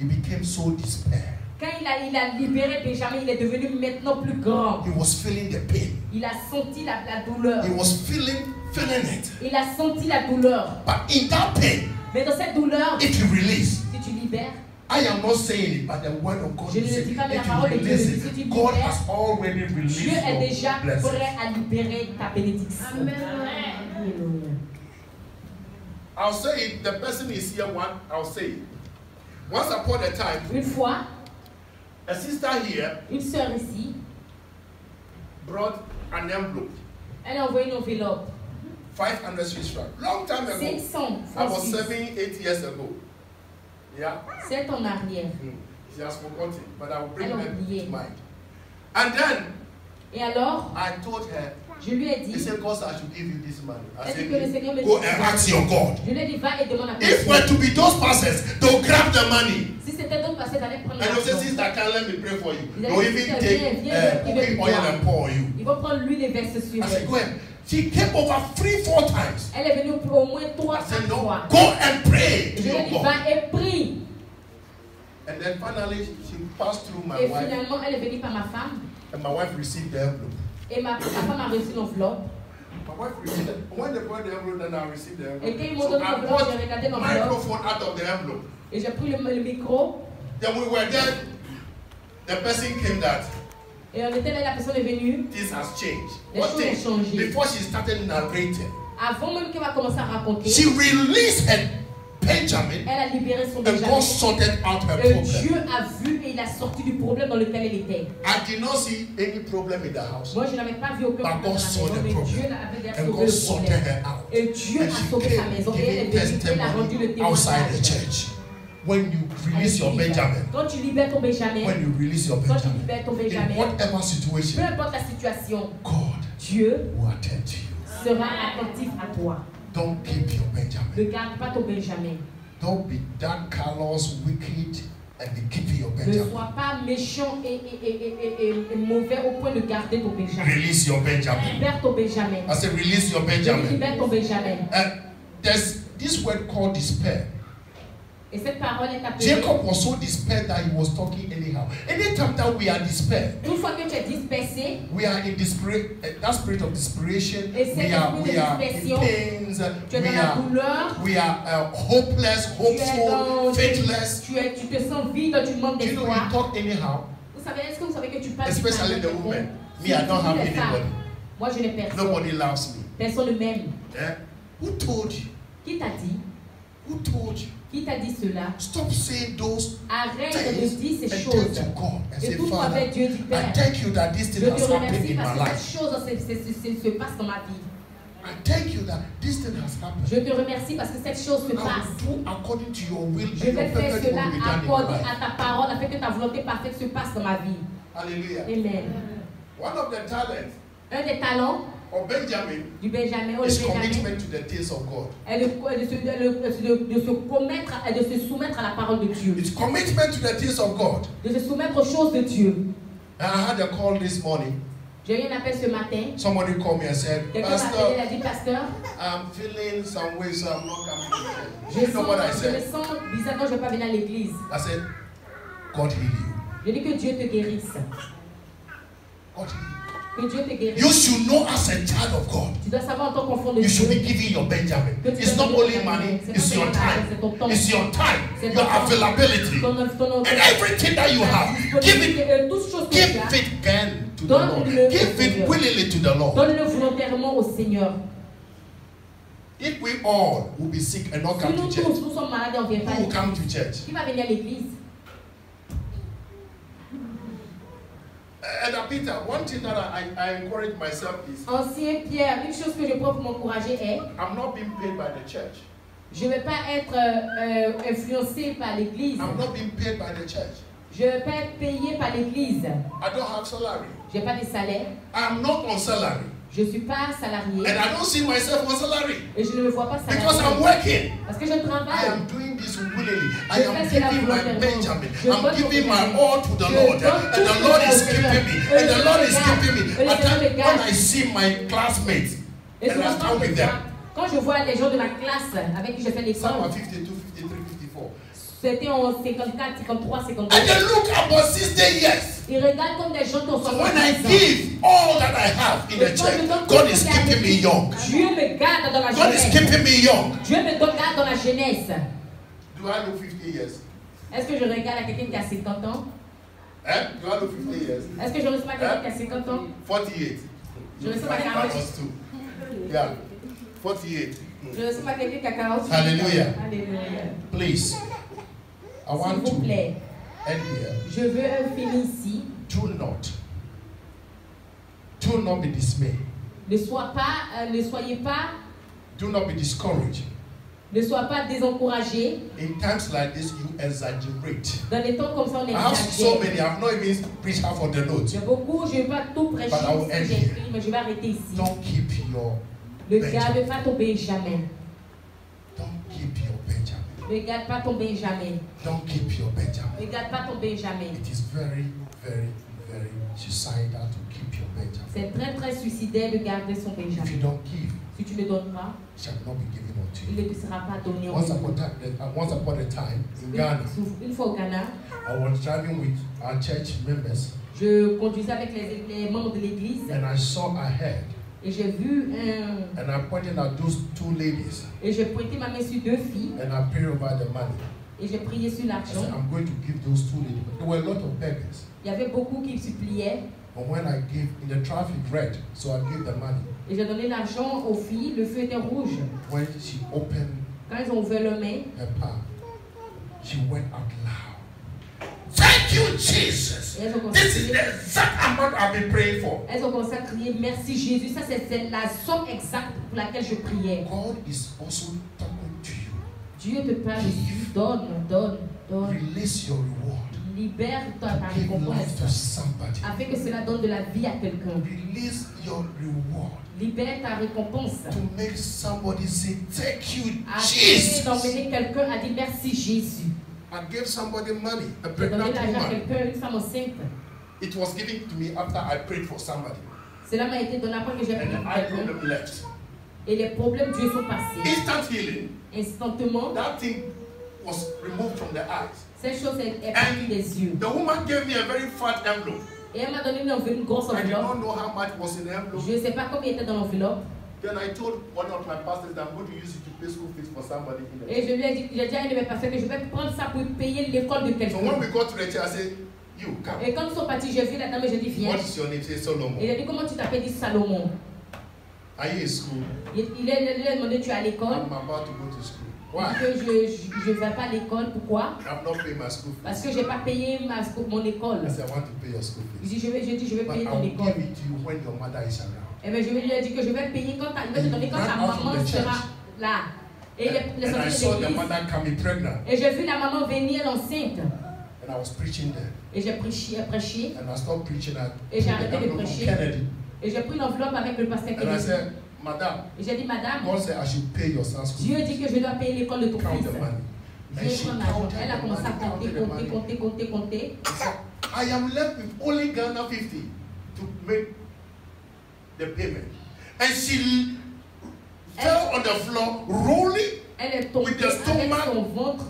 he became so despair. Quand il a libéré Benjamin, il est devenu maintenant plus grand. He was feeling the pain. Il a senti la douleur. He was feeling it. Il a senti la douleur. But in that pain, Mais dans cette douleur, if you release, si tu libères, I am not saying it, but the word of God je ne is le saying, dis pas, mais la if parole you de Dieu, release si tu it, God libères, has already released Dieu est your déjà blessing. prêt à libérer ta bénédiction. Amen. Alléluia. I'll say it, the person is here, I'll say it. Once upon a time, Une fois, a sister here une sœur ici, brought an envelope, elle a envoyé une enveloppe. 500 Swiss francs. Long time ago. 500 I was francs suisses. 7-8 years ago. Yeah? 7 en arrière. She has forgotten, but I will bring Elle a them oublié. to mind. And then Et alors, I told her, je lui ai he dit, said, God, I should give you this money. I elle said, dit que le Seigneur me go dit, and ask your God. je lui ai dit, va et demande à ton If Dieu. we're to be those pastors, they'll grab the money. Si c'était d'autres passés, d'aller prendre And they'll say, l'argent. sister, can't let me pray for you. Ils They'll allaient even dire, take viens, cooking oil and pour on you. Ils vont prendre l'huile et verser sur I said, elle. go ahead. She came over 3-4 times. Elle est venue au moins 3 I said, no, fois. go and pray Je to lui ai your dit, God. va et prie. And then finally, she passed through my Et wife. finalement, elle est venue par ma femme. And my wife received the envelope. Et ma femme a reçu l'enveloppe. My wife received it. When they brought the envelope, then I received the Et envelope. quand ils m'ont So donné I l'enveloppe, brought j'ai regardé the l'enveloppe. microphone out of the envelope. Et j'ai pris le micro. Then we were there. The person came that Et on était là, la personne est venue. this has changed. Les What choses thing? ont changé. Before she started narrating, Avant même qu'elle va commencer à raconter, she released her Benjamin elle a libéré son and Benjamin. God sorted out her Et problem. Dieu a vu et il a sorti du problème dans lequel elle était. I did not see any problem in the house. Moi, je n'avais pas vu aucun But problème dans God la saw maison, the mais problem. Dieu avait déjà And sauvé God le sorted problème. her out. Et Dieu And a she sauvé sa came maison. Et elle est giving venue, elle a rendu le testimony outside the témoignage. church. When you release your Benjamin, Quand tu libères ton Benjamin, when you release your quand tu Benjamin, libères ton in Benjamin, whatever peu situation, importe la situation, God Dieu will attend to you. sera attentif à toi. Don't keep your Ne Benjamin. garde pas ton Benjamin. Don't be that callous, wicked, and be keeping your Ne Benjamin. sois pas méchant et mauvais au point de garder ton Benjamin. Release your Benjamin. Libère ton Benjamin. I said, release your Je dis, Benjamin. libère ton Benjamin. There's this word called despair. Et cette parole est appelée. Jacob was so despaired that he was talking anyhow. Anytime that we are despair, Une fois que tu es dispersé, we are in desperate, that spirit of desperation. Et cet We are esprit de in dispersion, pains. tu es dans la douleur, We are hopeless, tu es dans, hopeful, faithless. tu te sens vide, tu demandes Do you know you d'espoir. talk anyhow? Vous savez, est-ce que vous savez que tu parles Especially the women. Me, I don't have anybody. Moi, je n'ai personne. Nobody loves me. Personne ne m'aime. Yeah? Who told you? Qui t'a dit? Who told you? Qui t'a dit cela? Stop saying those Arrête de things dire ces and choses. tell to God and Et say, tout Father, avec Dieu du I Père. thank you that this Je thing te has happened remercie in parce my que life. cette chose se passe dans ma vie. I thank you that this thing has happened. Je te remercie parce que cette chose se I passe. will do according to your will and Je your vais faire perfect cela will be done in my accordé life. à ta parole afin que ta volonté parfaite se passe dans ma vie. Hallelujah. Amen. One of the talents Un des talents of Benjamin du Benjamin, is Benjamin commitment to the things of God. est de se soumettre à la parole de Dieu. It's commitment to the things of God. De se soumettre aux choses de Dieu. And I had a call this morning. J'ai eu un appel ce matin. Somebody called me and said, Quelqu'un m'a appelé, il Pastor, a dit, pasteur, I'm feeling some way, so I'm not coming to church. je You know what I me said? sens bizarre, non, je ne vais pas venir à l'église. I said, God heal you. Je dis que Dieu te guérisse. God heal you. Que Dieu te guérisse. You should know as a child of God, Tu dois savoir en tant qu'enfant de you should be Dieu. giving your Benjamin. Que tu It's dois not donner only ton money, Benjamin. it's C'est your pas ton argent, c'est time. ton temps. It's your time, C'est your ton temps. availability, Ton and everything that you have. Give it, toutes choses que tu give as, it again to the Donne Lord. le Give it Seigneur. willingly to the Lord. donne-le volontairement au Seigneur. If we all will be sick and not Si come nous to church, tous, nous sommes malades et on ne vient pas à who will l'église, come to church? qui va venir à l'église? And Peter, one thing that I encourage myself is Ancien Pierre, une chose que je peux m'encourager est, I'm not being paid by the church. je ne vais pas être influencé par l'église. I'm not being paid by the church. Je ne vais pas être payé par l'église. I don't have salary. Je n'ai pas de salaire. I'm not on salary. Je ne suis pas salarié. And I don't see myself on salary. Et je ne me vois pas salarié. Because I'm working. Parce que je I travaille. am doing this willingly. I Je am fais cela giving my volontairement. Benjamin. Je I'm donne giving my volontairement. all to the Je Lord. donne And tout the ce Lord que is j'ai keeping me. fait. And the Lord is keeping me. Et le But Seigneur me when garde. I see my classmates Et and I souvent, stand with them, quand je vois les gens de ma classe avec qui je fais some are l'école, 52, 53, 54. c'était en 54, 53, 52. And they look about 60 years. Ils regardent comme des gens qui ont So when I 70 ans. give all that I have in the church, God is keeping me young. Dieu me garde dans la God is jeunesse. keeping me young. Dieu me garde dans la jeunesse. Do I look 50 years? Est-ce que je regarde à quelqu'un qui a 50 ans? Eh? Do I look 50 years? Est-ce que je ressemble à quelqu'un qui a 50 ans? 48. Je ressemble à That 40. was two. Yeah. 48. Je ressemble à quelqu'un qui a 40. Hallelujah. Alléluia. Please, I want S'il vous to plaît, end here. je veux finir ici. Do not be dismayed. Ne soyez pas, Do not be discouraged. ne sois pas désencouragé. In times like this, you exaggerate. Dans les temps comme ça, on I have so exagère. many. I've not even preached half of the notes. J'ai beaucoup, je ne vais pas tout prêcher But I will ce que end j'ai here. écrit, mais je vais arrêter ici. Don't keep your Ne Benjamin. garde pas ton Benjamin. Don't keep your Benjamin. Ne garde pas ton Benjamin. Don't keep your Benjamin. Ne garde pas ton Benjamin. It is very, very, very suicidal to keep your Benjamin. C'est très très suicidaire de garder son If you Benjamin. don't give, Si tu ne donnes pas, it shall not be given unto il you. ne te sera pas donné. Once upon a time in Ghana, Une fois au Ghana, I was driving with our church members je conduisais avec les membres de l'église and I saw ahead et j'ai vu un. and I pointed at those two ladies Et j'ai pointé ma main sur deux filles and I prayed over the money. et j'ai prié sur I l'argent. said, I'm going to give those two ladies. There were a lot of beggars. Il y avait beaucoup qui suppliaient But when I gave, in the traffic red, so I gave the money. et j'ai donné l'argent aux filles. Le feu était rouge. When she opened Quand ils ont ouvert leurs mains, her palm, she went out loud. Thank you, Jesus. et elles ont commencé This is the exact amount I've been praying for. Elles ont commencé à crier merci Jésus. Ça, c'est la somme exacte pour laquelle je priais. God is also talking to you. Dieu te parle ici. Donne, donne, donne. Release your reward. Libère ta Give life to récompense somebody. afin que cela donne de la vie à quelqu'un. Release your reward Libère ta récompense to make somebody say, thank you, afin Jesus. d'emmener quelqu'un à dire merci Jésus. I gave somebody money, a J'ai donné pregnant l'argent à woman. quelqu'un, une femme enceinte. It was given to me after I prayed for somebody. Cela m'a été donné après que j'ai prié And pour I quelqu'un. problem left. Et les problèmes Dieu sont passés. Instant healing. Instantanément, That thing was removed from the eyes. cette chose est partie des yeux. The woman gave me a very fat envelope. Et elle m'a donné une grosse I did not enveloppe. know how much was in the envelope. Je ne sais pas combien était dans l'enveloppe. Then I told one of my pastors that I'm going to use it to pay school fees for somebody in the Et je lui ai dit, j'ai dit à un de mes pasteurs que je vais prendre ça pour payer l'école de So quelqu'un. when we got to the church, I said, you come. Et quand ils sont partis, j'ai vu la dame et j'ai dit viens. What is your name? Say Solomon. Et il a dit comment tu t'appelles? Il dit Salomon. Are you in school? Il a demandé tu es à l'école? I'm about to go to school. Il Why? dit que je ne vais pas à l'école. Pourquoi? I'm not paying my school Parce fees. que je n'ai pas payé mon école. I said, I want to pay your school Il fees. dit je vais But payer I ton will école. give it to you when your mother is around. Et bien je lui ai dit que je vais payer quand il va te donner quand ta maman sera là. Et les And I sorties saw de the l'église. mother coming pregnant. Et j'ai vu la maman venir enceinte. And I was preaching there. Et j'ai prêché. And I stopped preaching at Et j'ai the arrêté de envelope from prêcher. Kennedy. Et j'ai pris l'enveloppe avec le pasteur And I Kennedy. said, Madam, Et j'ai dit madame, God said I should pay your son's school Dieu fees. dit que je dois payer l'école de ton Count fils. the money. And Viens she prendre l'argent. counted Elle a the commencé à money, compter, counted the money. compter. He said, I am left with only Ghana 50 to make the payment. And she fell on the floor, rolling. Elle est tombée With the avec stomach. son ventre.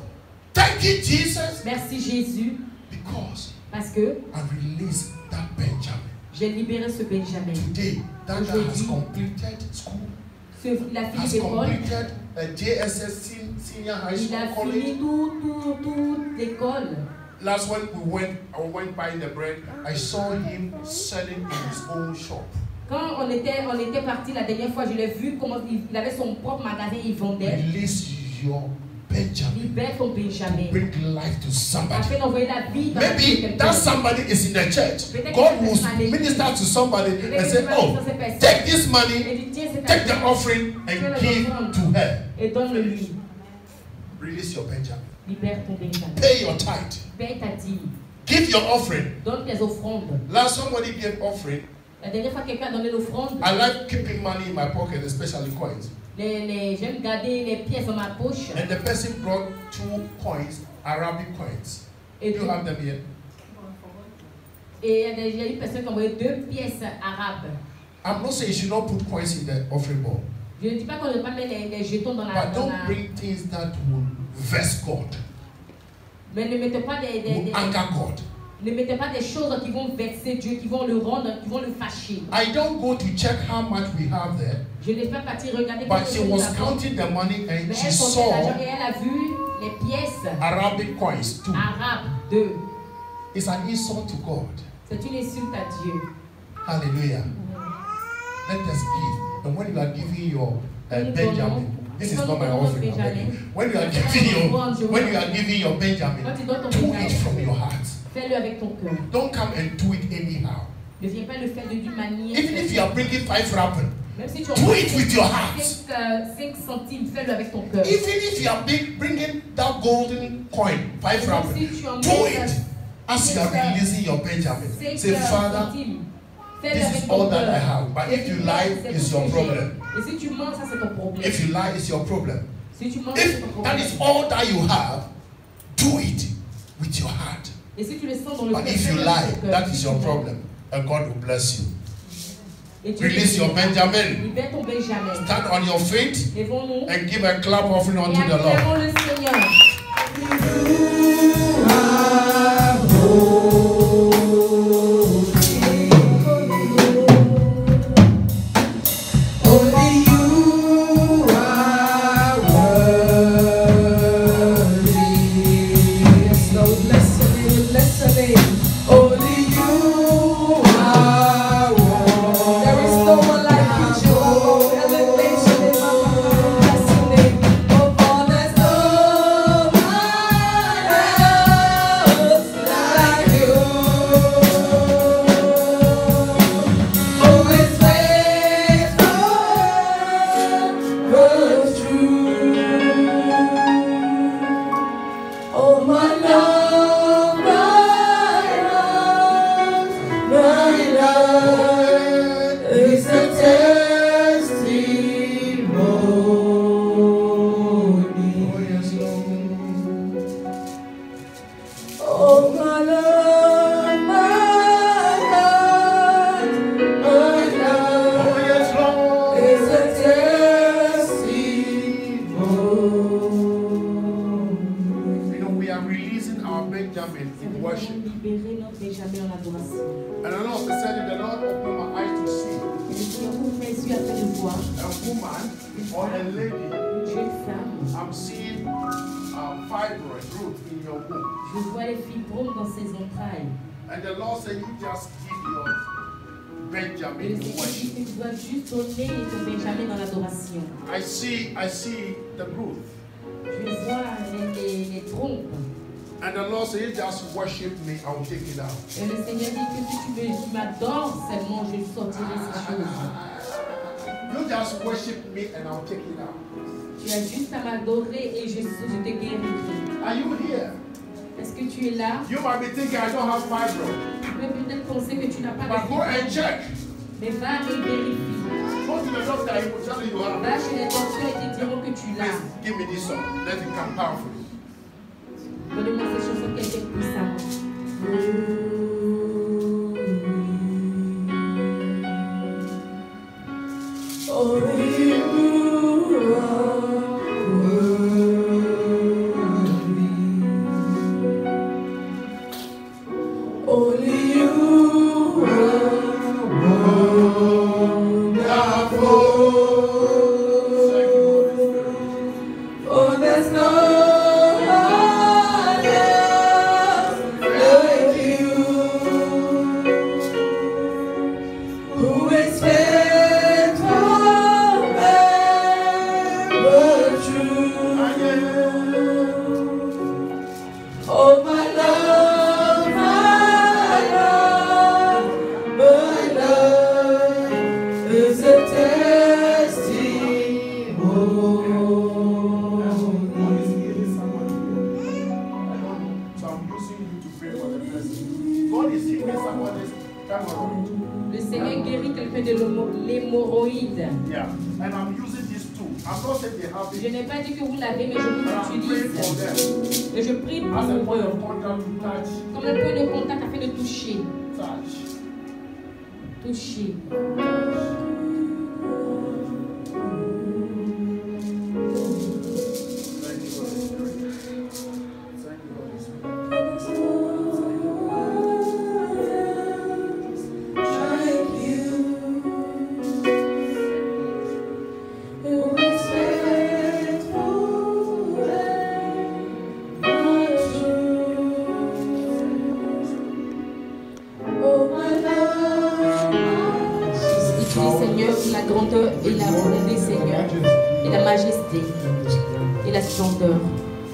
Thank you, Jesus. Merci Jésus. Because Parce que I released that Benjamin. j'ai libéré ce Benjamin. Today, that guy has Aujourd'hui. completed school. Il a fini Has l'école. completed a JSS senior high Il school a college. fini toute l'école. Last when I went buying the bread, I saw him selling in his own shop. Quand on était parti la dernière fois, je l'ai vu comment il avait son propre magasin, il vendait. Release your Benjamin. Libère ton Benjamin. Bring life to somebody. Afin d'envoyer la vie dans la vie de Maybe quelqu'un. that somebody is in the church. God will minister to somebody and say, oh, take this money, take the offering and give to her. Et donne-le-lui. Release your Benjamin. Libère ton Benjamin. Pay your tithe. Paye ta dîme. Give your offering. Donne tes offrandes. Last somebody gave offering. La dernière fois, quelqu'un a donné l'offrande. I like keeping money in my pocket, especially coins. J'aime garder les pièces dans ma poche. And the person brought 2 coins, Arabic coins. Et You have them here? Et il y a une personne qui a envoyé 2 pièces arabes. I'm not saying you should not put coins in the offering bowl. Je ne dis pas qu'on ne doit pas mettre les jetons dans la... But don't bring things that will vex God. Mais ne mettez pas Will anger God. Ne mettez pas des choses qui vont vexer Dieu, qui vont le rendre, qui vont le fâcher. I don't go to check how much we have there. Je n'ai pas parti regarder. But she was counting the money and Mais she elle comptait l'argent saw et elle a vu les pièces Arabic coins too. arabes 2. It's an insult to God. C'est une insulte à Dieu. Hallelujah. Let us give. And when you are giving your Benjamin, this is not my offering. When you are giving your Benjamin, do it from your heart. Fais-le avec ton cœur. Don't come and do it anyhow. Ne viens pas le faire d'une manière. Even if you are bringing 5 rappen, Même si tu do it with your heart. 5 centimes, fais-le avec ton cœur. Even if you are bringing that golden coin, 5 rappen, do it as you are releasing your Benjamin. Say, Father, this is all that I have. But if you lie, it's your problem. Et si tu mens, ça c'est ton problème. If you lie, it's your problem. Si tu mens, c'est ton If problème. that is all that you have, do it with your heart. Et si tu le sens dans le But cœur, if you fais-le lie, avec ton cœur. that is your problem. And God will bless you. Et tu Release your Benjamin. libère ton Benjamin. Stand on your feet Lèvons-nous and give a clap offering et unto the Lord. acclamons le Seigneur. Je vois les fibromes dans ses entrailles. And the Lord said, you just give your Benjamin Tu dois juste donner ton Benjamin dans l'adoration. I see the growth. Je vois les trompes. And the Lord said, you just worship me, I will take it out. Et le Seigneur dit que si tu m'adores seulement, je sortirai ces choses. You just worship me and I'll take it out. Tu as juste à m'adorer et je te guérirai. Are you here? Est-ce que tu es là? You might be thinking I don't have fibro. Tu peux peut-être penser que tu n'as pas But de go and check. Mais va et vérifie. Go to the doctor, he will tell you you have. Va chez les docteurs et te diront que tu l'as. Please give me this song. Let it come powerfully. Donne-moi cette chanson qu'elle est puissante. Only you are worthy. Only you are wonderful. Oh, there's no one else like you. Who is faithful? healing somebody's hemorrhoid. Le Seigneur guérit quelqu'un de l'hémorroïde. Yeah. And I'm using these two. I'm not saying they have Je it. n'ai pas dit que vous l'avez, mais je But vous I'm praying l'utilise. for them. Et je prie pour As a point eux. of contact to touch. Comme un point de contact afin de toucher. Touch. Toucher. Thank you, Holy Spirit. Thank you, Holy Spirit. Utilise, Seigneur, la grandeur et la volonté, Seigneur, et la majesté et la splendeur.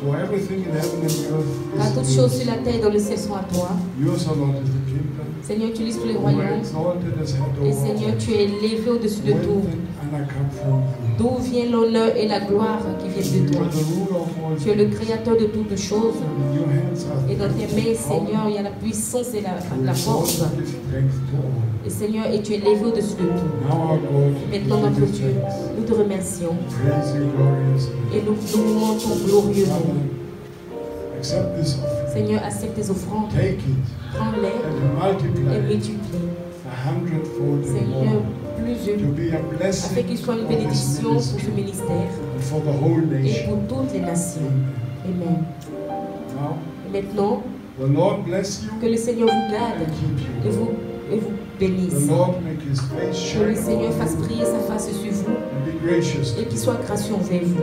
For everything in heaven and earth Car is toutes yours. choses sur la terre et dans le ciel sont à toi. Yours, O Lord, is the kingdom. Seigneur, utilise tous les You are royaumes. exalted as head Et over Seigneur, all. tu es élevé au-dessus de Wealth tout. and honor come from you. D'où vient l'honneur et la gloire qui viennent de You toi. are the ruler of all Tu es le things. créateur de toutes choses. In your hands are Et dans tes mains, Seigneur, il y a la puissance et la force. to give strength to all. Et Seigneur, et tu es élevé au-dessus de tout. Now, our God, Maintenant, we notre give Dieu, thanks. nous te remercions. Praise your glorious name. Et nous louons ton glorieux nom. Father, accept this offering. Seigneur, accepte tes offrandes. Take it Prends-les and multiply et it multiplie. 100-fold and Seigneur, more. plusieurs. To be a blessing Afin qu'il soit une for this bénédiction pour ce ministry ministère and for the whole et nation. pour toutes les nations. Amen. Now, Et maintenant, the Lord bless you que le Seigneur vous garde and keep et you. vous bénisse. The Lord make his face Que le shine Seigneur fasse upon you briller sa face sur vous and be gracious et to qu'il you. soit gracieux envers vous.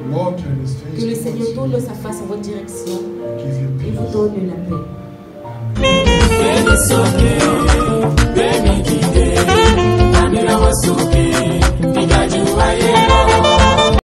The Lord turn his face Que le Seigneur towards tourne you sa face en votre direction and give you et vous peace. donne la paix. Amen.